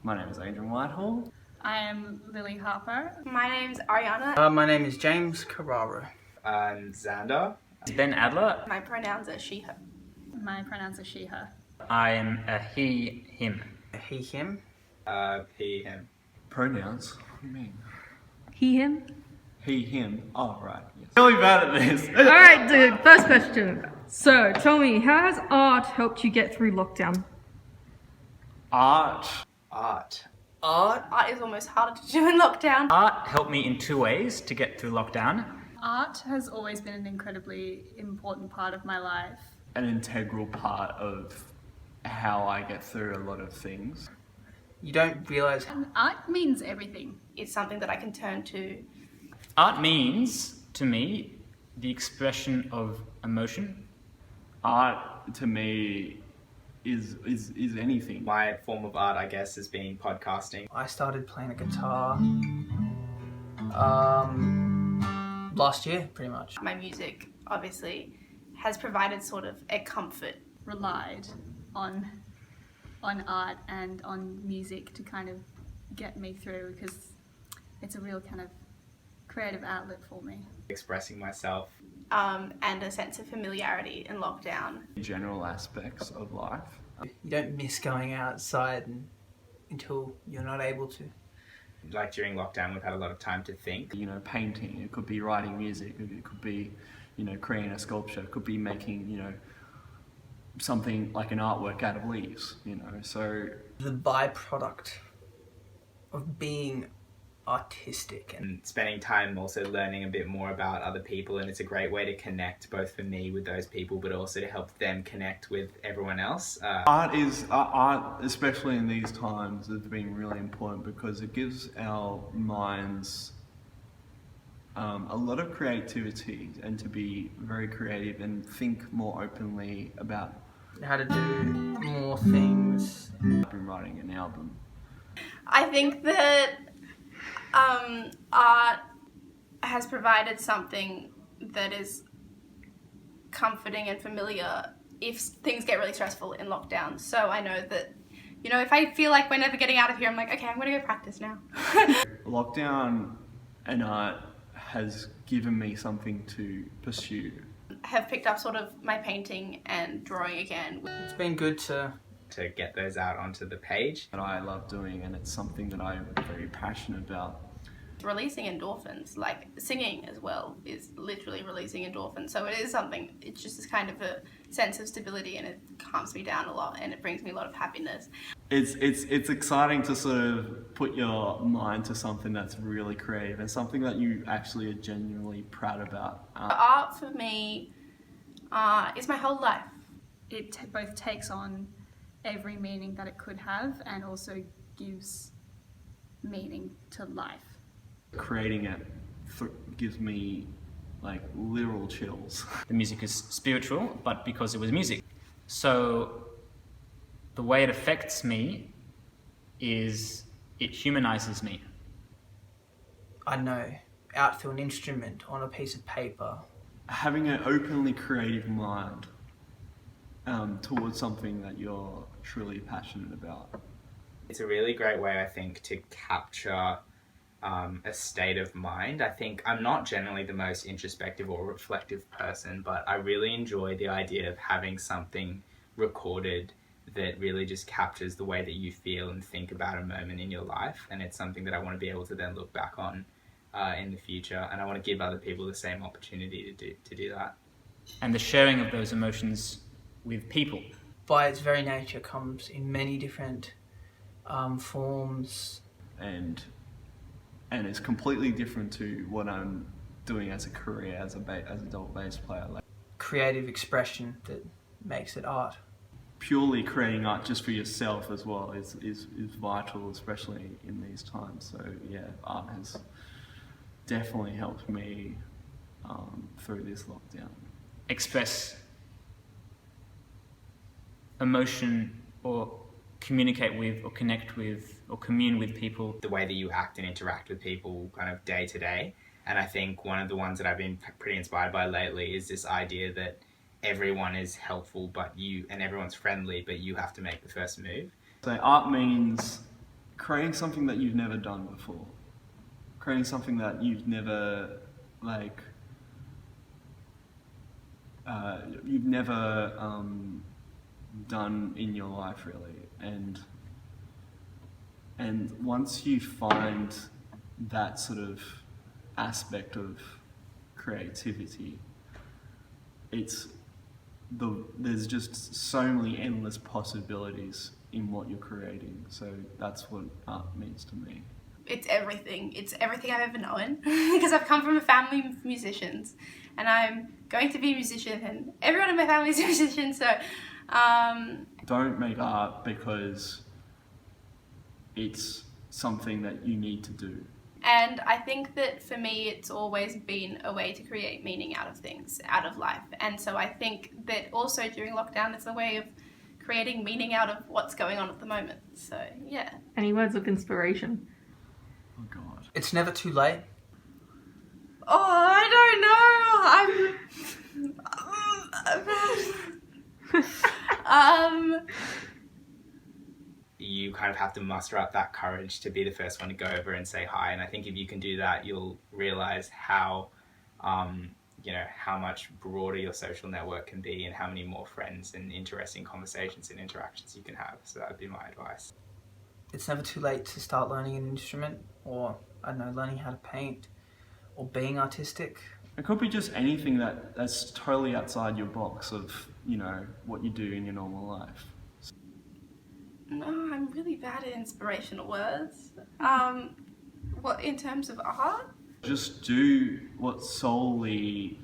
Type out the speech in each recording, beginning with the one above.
My name is Adrian Whitehall. I am Lily Harper. My name's Ariana. My name is James Carrara. I'm Xander. Ben Adler. My pronouns are she, her. My pronouns are she, her. I am a he, him. He, him. He, him. Pronouns? What do you mean? He, him. He, him. Oh, right. Yes. Really bad at this. Alright, dude, first question. So, tell me, how has art helped you get through lockdown? Art. Art. Art. Art is almost harder to do in lockdown. Art helped me in 2 ways to get through lockdown. Art has always been an incredibly important part of my life. An integral part of how I get through a lot of things. You don't realise And art means everything. It's something that I can turn to. Art means, to me, the expression of emotion. Art, to me, is anything. My form of art, I guess, has been podcasting. I started playing a guitar last year, pretty much. My music, obviously, has provided sort of a comfort. Relied on art and on music to kind of get me through, because it's a real kind of creative outlet for me. Expressing myself. And a sense of familiarity in lockdown. General aspects of life. You don't miss going outside until you're not able to. Like during lockdown, we've had a lot of time to think. You know, painting, it could be writing music, it could be, you know, creating a sculpture, it could be making, you know, something like an artwork out of leaves, you know, so... The byproduct of being artistic and And spending time also learning a bit more about other people, and it's a great way to connect both for me with those people but also to help them connect with everyone else. Art, especially in these times, has been really important because it gives our minds a lot of creativity and to be very creative and think more openly about. how to do more things. I've been writing an album. I think that art has provided something that is comforting and familiar if things get really stressful in lockdown. So I know that, you know, if I feel like we're never getting out of here, I'm like, okay, I'm going to go practice now. Lockdown and art has given me something to pursue. Have picked up sort of my painting and drawing again. It's been good to get those out onto the page. That I love doing, and it's something that I'm very passionate about. Releasing endorphins, like singing as well, is literally releasing endorphins. So it is something, it's just this kind of a sense of stability, and it calms me down a lot and it brings me a lot of happiness. It's exciting to sort of put your mind to something that's really creative and something that you actually are genuinely proud about. Art for me is my whole life. It both takes on every meaning that it could have and also gives meaning to life. Creating it gives me like literal chills. The music is spiritual, but because it was music. So the way it affects me is it humanizes me. I know, out through an instrument on a piece of paper. Having an openly creative mind towards something that you're truly passionate about. It's a really great way, I think, to capture a state of mind. I think I'm not generally the most introspective or reflective person, but I really enjoy the idea of having something recorded that really just captures the way that you feel and think about a moment in your life. And it's something that I want to be able to then look back on in the future. And I want to give other people the same opportunity to do that. And the sharing of those emotions with people. By its very nature comes in many different forms. And it's completely different to what I'm doing as a career as a double bass player. Like, Creative expression that makes it art. purely creating art just for yourself as well is vital, especially in these times. So yeah, art has definitely helped me through this lockdown. Express emotion or communicate with or connect with or commune with people. The way that you act and interact with people kind of day to day. And I think one of the ones that I've been pretty inspired by lately is this idea that everyone is helpful and everyone's friendly, but you have to make the first move. So art means creating something that you've never done before, creating something that you've never like done in your life really, and once you find that sort of aspect of creativity, there's just so many endless possibilities in what you're creating. So that's what art means to me. It's everything. It's everything I've ever known because I've come from a family of musicians, and I'm going to be a musician, and everyone in my family is a musician. So, Don't make art because it's something that you need to do. and I think that for me, it's always been a way to create meaning out of things, out of life. And so I think that also during lockdown, it's a way of creating meaning out of what's going on at the moment. So yeah. Any words of inspiration? Oh God. It's never too late. Oh, I don't know. You kind of have to muster up that courage to be the first one to go over and say hi. And I think if you can do that, you'll realize how, how much broader your social network can be and how many more friends and interesting conversations and interactions you can have. So that would be my advice. It's never too late to start learning an instrument, or, I don't know, learning how to paint, or being artistic. It could be just anything that's totally outside your box of, what you do in your normal life. No, I'm really bad at inspirational words. What, in terms of art? Just do what solely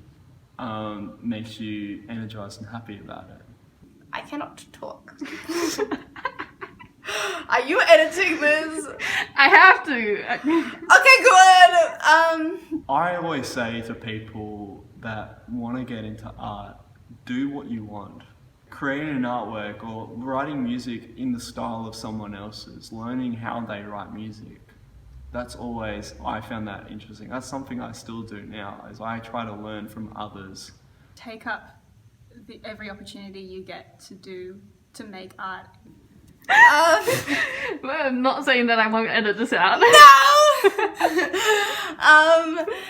makes you energized and happy about it. I cannot talk. Are you editing this? I have to. Okay, good. I always say to people that want to get into art, do what you want. Creating an artwork or writing music in the style of someone else's, learning how they write music. That's always, I found that interesting. That's something I still do now, is I try to learn from others. Take up every opportunity you get to make art. I'm not saying that I won't edit this out.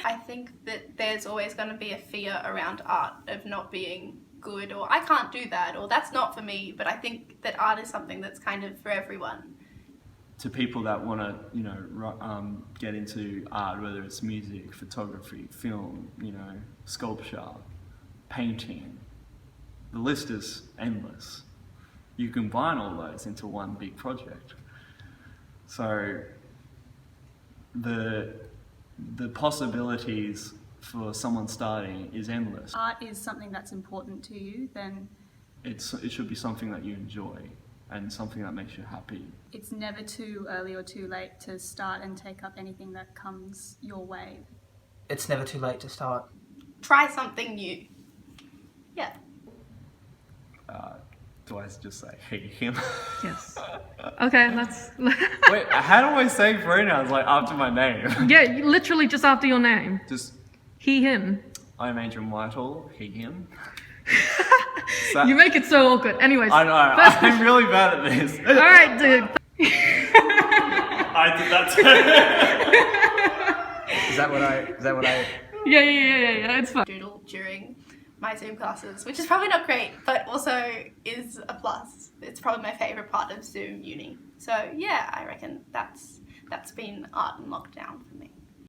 I think that there's always going to be a fear around art of not being good, or I can't do that, or that's not for me. But I think that art is something that's kind of for everyone. To people that want to, get into art, whether it's music, photography, film, sculpture, painting, the list is endless. You combine all those into one big project. So the possibilities for someone starting is endless. Art is something that's important to you, then It should be something that you enjoy and something that makes you happy. it's never too early or too late to start and take up anything that comes your way. It's never too late to start. Try something new. Yeah. Do I just say he, him? Yes. Okay, let's. Wait, how do I say pronouns after my name? Yeah, literally just after your name. Just, He, him. I'm Adrian Whitehall, he, him. You make it so awkward. Anyways. I know, I'm really bad at this. All right, dude. I did that too. Is that what I... Yeah, it's fine. Doodle during my Zoom classes, which is probably not great, but also is a plus. It's probably my favourite part of Zoom uni. So yeah, I reckon that's been art in lockdown for me.